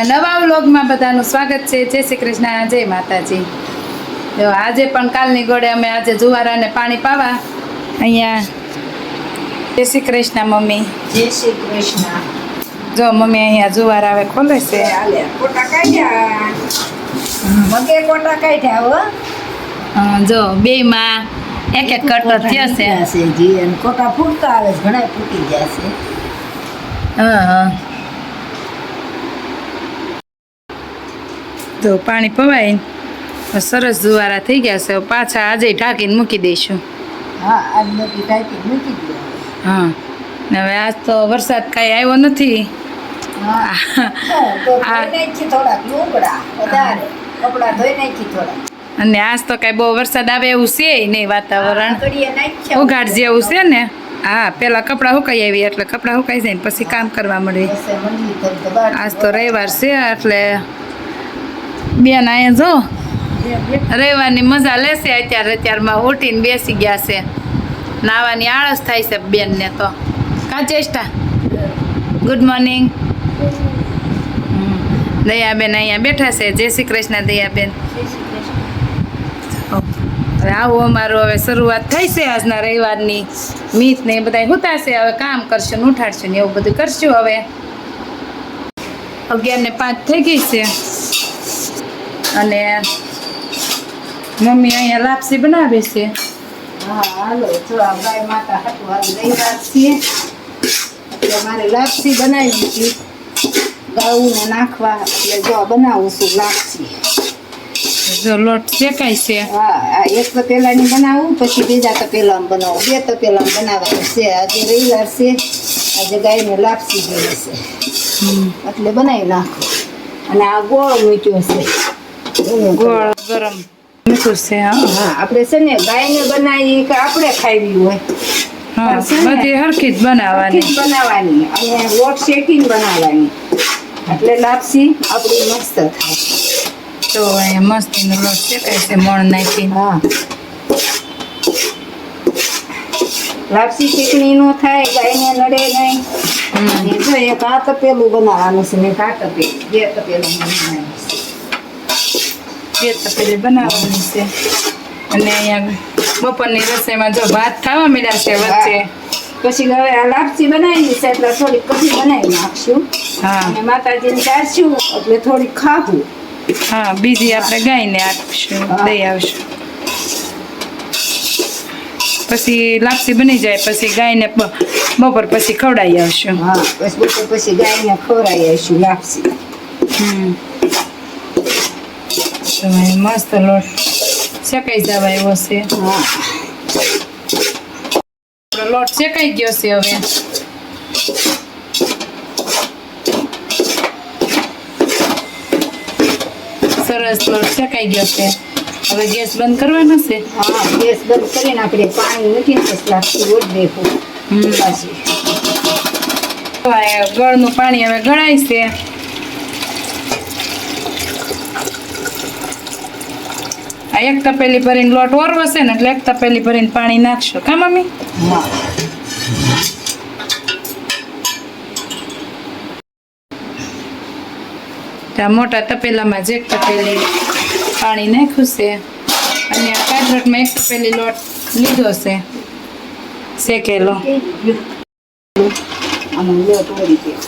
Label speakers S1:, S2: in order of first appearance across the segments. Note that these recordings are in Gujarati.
S1: મારા નવા વ્લોગમાં બધાનું સ્વાગત છે। જય શ્રી કૃષ્ણ, જય માતાજી। જો આજે પણ કાલની ગોળે અમે આજે જુવારાને પાણી પાવા અહીંયા। જય શ્રી કૃષ્ણ મમ્મી।
S2: જય શ્રી કૃષ્ણ।
S1: જો મમ્મી અહીંયા જુવાર આવે ખોલે છે।
S2: હાલે કોટા કાઢ્યા, મગે કોટા કાઢ્યા હો।
S1: જો બેયમાં એક એક કટર થયા છે।
S2: જી અને કોટા ફૂટતા આવે છે, ઘણા ફૂટી ગયા છે।
S1: હા તો પાણી પવાય સરસ જુવારા થઈ ગયા છે। પાછા આજે ઢાંકીને મૂકી દઈશું।
S2: હા આજ મોટી ટાંકી મૂકી દો।
S1: હા ને હવે આજ તો વરસાદ કાંઈ આવ્યો નથી।
S2: હા તો ધોઈ નાખી થોડાક લુગડા વધારે કપડા ધોઈ નાખી થોડા।
S1: અને આજ તો કાંઈ બહુ વરસાદ આવે એવું છે નહીં, વાતાવરણ
S2: ઘડીએ નાખ્યા
S1: ઉઘાડ જેવું છે ને। હા પેલા કપડાં સુકાઈ આવી એટલે કપડાં સુકાઈ જાય ને પછી કામ કરવા મળે। આજ તો રવિવાર છે એટલે બેન અહીંયા જો રવિવારની મજા લેશે। અત્યારમાં ઉઠીને બેસી ગયા છે, નાવાની આળસ થાય છે બેનને તો। કા ચેષ્ટા? Good morning. દયાબેન અહીંયા બેઠા છે। જય શ્રી કૃષ્ણ દયાબેન। હવે આવું અમારું હવે શરૂઆત થઈ છે આજના રવિવારની। મીત ને એ બધા હુતાશે, હવે કામ કરશું ને ઉઠાડશું ને એવું બધું કરશું। હવે 11:05 થઈ ગઈ છે અને મમ્મી અહીંયા લાપસી બનાવે છે।
S2: હા હાલો જો આ ગાય માતા હતું, આજ રવિવાર છે એટલે મારે લાપસી બનાવી હતી ગાઉને નાખવા, એટલે જો બનાવું છું લાપસી।
S1: જો લોટ શેકાય છે।
S2: હા આ એક તપેલાની બનાવું, પછી બીજા તપેલામાં બનાવું, બે તપેલામાં બનાવવાનું છે। આજે રવિવાર છે, આજે ગાયને લાપસી જોઈએ છે એટલે બનાવી નાખો। અને આ ગોળ મૂક્યો છે,
S1: ગોળ ગરમ મીઠું છે।
S2: હા આપણે છે ને ગાયને બનાવી કે આપણે ખાવી હોય
S1: હા બધી હરખી જ બનાવવાની
S2: બનાવવાની અને લોટ શેકીને બનાવવાની, એટલે લાપસી આપણી મસ્ત થાય।
S1: તો અહીંયા મસ્તીનો લોટ શેકાય છે મોણ નાખીને।
S2: હા લાપસી ચીકણી નો થાય, ગાયને નડે નહીં। અને જો એક આ તપેલું બનાવવાનું છે ને એક આ તપેલું, બે તપેલું બનાવવાનું છે।
S1: બે તપેલી બનાવવાની છે। અને અહીંયા બપોરની રસોઈમાં જો ભાત ખાવા મળ્યા છે વચ્ચે।
S2: પછી હવે આ લાપસી બનાવી છે એટલે થોડીક કઢી બનાવી નાખશું।
S1: હા
S2: અને માતાજીને ચારશું એટલે થોડીક ખાવું।
S1: હા બીજી આપણે ગાયને આપશું, દઈ આવશું। પછી લાપસી બની જાય પછી ગાયને બપોર પછી ખવડાવી આવશું।
S2: હા પછી ગાયને ખવડાવી આવીશું લાપસી।
S1: તો મસ્ત લોટ શેકાઈ જવા એવો છે।
S2: હા
S1: લોટ શેકાઈ ગયો છે। હવે સરસ લોટ શેકાઈ ગયો છે। હવે ગેસ બંધ કરવાનો છે।
S2: હા ગેસ બંધ કરીને આપણે પાણી મૂકીને પછી લાપસી ઓઢ દેવું પાછી।
S1: ગળનું પાણી હવે ગળાય છે। આ એક તપેલી ભરીને લોટ ઓરવો છે ને એટલે એક તપેલી ભરીને પાણી નાખશું। કા મમ્મી?
S2: હા
S1: ત્યાં મોટા તપેલામાં જ એક તપેલી પાણી નાખ્યું છે અને આ કાઢવટમાં એક તપેલી લોટ લીધો છે શેકેલો।
S2: આનો લોટ ઓળી ગયો।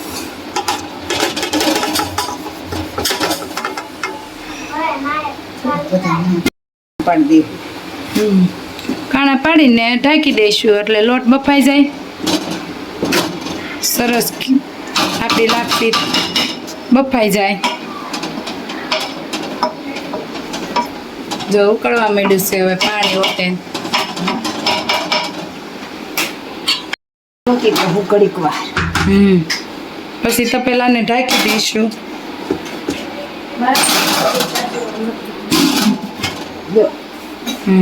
S1: કાણા પાડીને ઢાંકી દઈશું એટલે લોટ બફાઈ જાય સરસ। આપણી લાપસી બફાઈ જાય। જો ઉકળવા માંડ્યું છે હવે પાણી ઓટે
S2: મૂકી દઉં ઘડીક વાર।
S1: પછી તપેલાને ઢાંકી દઈશું।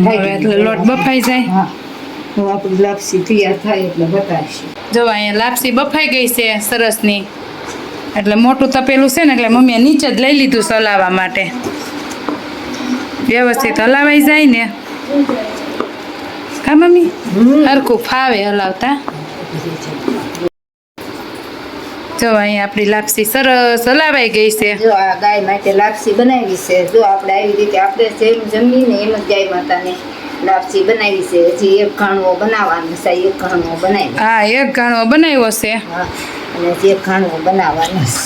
S1: હવે એટલે લોટ બફાઈ જાય।
S2: હા હવે આપણી લાપસી તૈયાર થાય એટલે બતાવીશું।
S1: જો અહીંયા લાપસી બફાઈ ગઈ છે સરસની, એટલે મોટું તપેલું છે ને એટલે મમ્મીએ નીચે જ લઈ લીધું હલાવવા માટે, વ્યવસ્થિત હલાવાઈ જાય ને। કા મમ્મી? હરખું ફાવે હલાવતા। જો અહીંયા આપણી લાપસી સરસ હલાવાઈ ગઈ છે.
S2: જો આ ગાય માટે લાપસી બનાવી છે. જો આપણે આવી રીતે આપણે જેમ જમીને એમ જ ગાય માતાને લાપસી બનાવી છે. હજી એક ઘાણવો બનાવવાનો છે. એક ઘાણવો બનાવી.
S1: હા, એક ઘાણો બનાવ્યો છે.
S2: હા, અને એક ઘાણવો બનાવવાનો છે.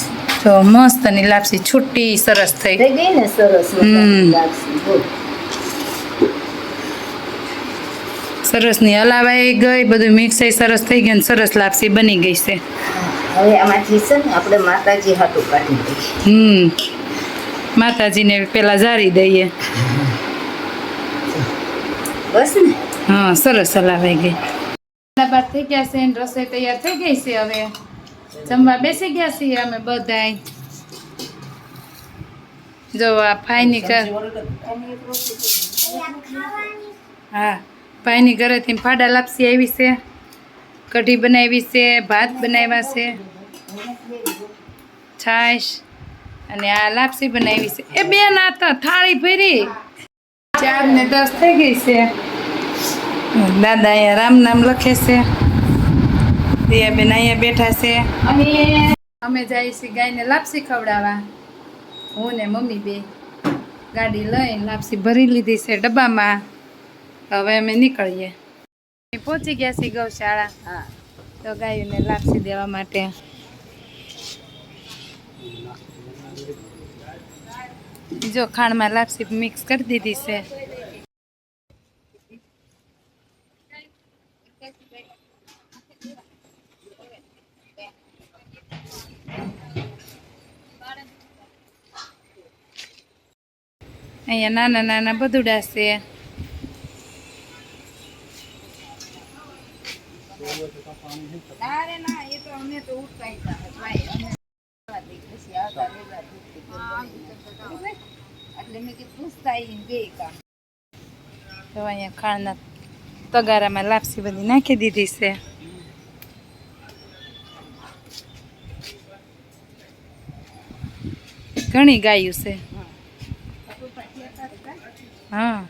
S1: તો મસ્તની લાપસી છૂટી સરસ થઈ
S2: થઈ ગઈ ને સરસ મજાની લાપસી. જો
S1: સરસની હલાવાઈ ગઈ, બધું મિક્સ સરસ થઈ ગયું ને સરસ લાપસી બની ગઈ છે.
S2: હવે આમાંથી છે ને આપણે માતાજી હાટું કાઢી દઈએ.
S1: માતાજીને પેલા જારી દઈએ.
S2: બસ ને.
S1: હા, સરસ હલાવાઈ ગઈ. બાદ થઈ ગયા છે ને રસોઈ તૈયાર થઈ ગઈ છે. હવે જમવા બેસી ગયા છીએ અમે બધાય. જો આ ફાઈની હા, ભાઈની ઘરેથી ફાડા લાપસી આવી છે, કઢી બનાવી છે, ભાત બનાવ્યા છે, છાશ અને આ લાપસી બનાવી છે. એ બેન આ તો થાળી ભરી 4 ને 10 થઈ ગઈ છે. દાદા અહીંયા રામ નામ લખે છે. દિયા બેન અહીંયા બેઠા છે. અમે જઈએ છીએ ગાયને લાપસી ખવડાવવા. હું ને મમ્મી બે ગાડી લઈને લાપસી ભરી લીધી છે ડબ્બામાં. હવે અમે નીકળીએ. પહોંચી ગયા છીએ ગૌશાળા.
S2: હા,
S1: તો ગાયોને લાપસી દેવા માટે. જો ખાંડમાં લાપસી મિક્સ કરી દીધી છે. અહીંયા નાના નાના બદુડા છે. તો અહીંયા ખાંડના તગારામાં લાપસી બધી નાખી દીધી છે. ઘણી ગાયું છે. હા,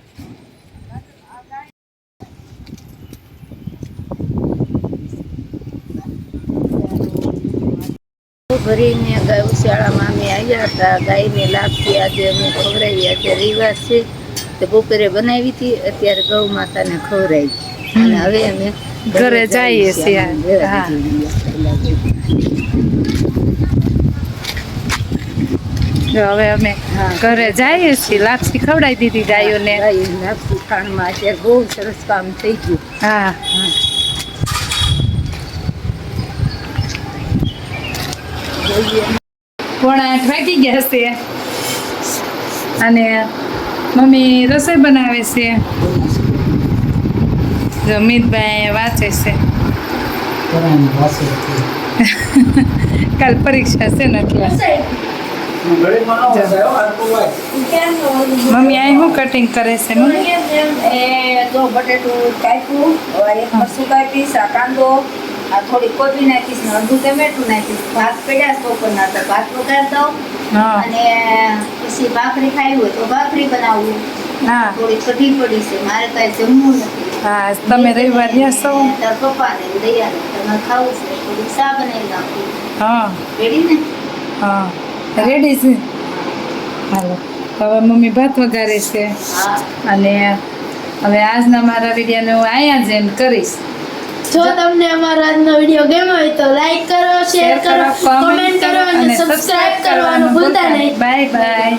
S2: ભરીને ગૌશાળામાં અમે આવ્યા હતા. ગાયને લાપસી આજે અમે ખવડાવી. આજે રવિવાર છે તો બપોરે બનાવી હતી. અત્યારે ગૌ માતાને ખવડાવી અને હવે અમે
S1: ઘરે જઈએ છીએ. હા, હવે અમે ઘરે જઈએ છીએ. લાપસી ખવડાવી દીધી ગાયોને.
S2: લાપસી ખાણમાં અત્યારે બહુ સરસ કામ થઈ ગયું.
S1: હા, પોણા 8 વાગી ગયા છે અને મમ્મી રસોઈ બનાવે છે. જમીતભાઈ વાંચે છે. કાલ પરીક્ષા છે ને એટલે મમ્મી અહીં શું કટિંગ કરે છે? મમ્મી
S2: એ જો બટેટું કાપ્યું, એક મરચું કાપીશ, આ કાંદો, આ થોડી કોબી નાખીશ ને અડધું ટમેટું નાખીશ. ભાત પડ્યા તો પણ ના ભાત વઘાર દઉં
S1: હા
S2: અને પછી ભાખરી ખાવી હોય તો ભાખરી બનાવું.
S1: હા
S2: થોડી કઢી પડી છે, મારે કાંઈ જમવું નથી.
S1: હા, તમે રવિવાર રહ્યા છો?
S2: તાર પપ્પાને દયાને તમે ખાવું છે થોડીક શા બનાવી નાખું.
S1: હા
S2: રેડી ને?
S1: હા, રેડી છે. હાલો, હવે મમ્મી ભાત વઘારે છે
S2: હા.
S1: અને હવે આજના મારા વિડીયોને હું અહીંયા જ એન્ડ કરીશ.
S3: જો તમને અમારો આજનો વિડીયો ગમ્યો હોય તો લાઈક કરો, શેર કરો, કોમેન્ટ કરો અને સબસ્ક્રાઇબ કરવાનું ભૂલતા નહીં.
S1: Bye bye.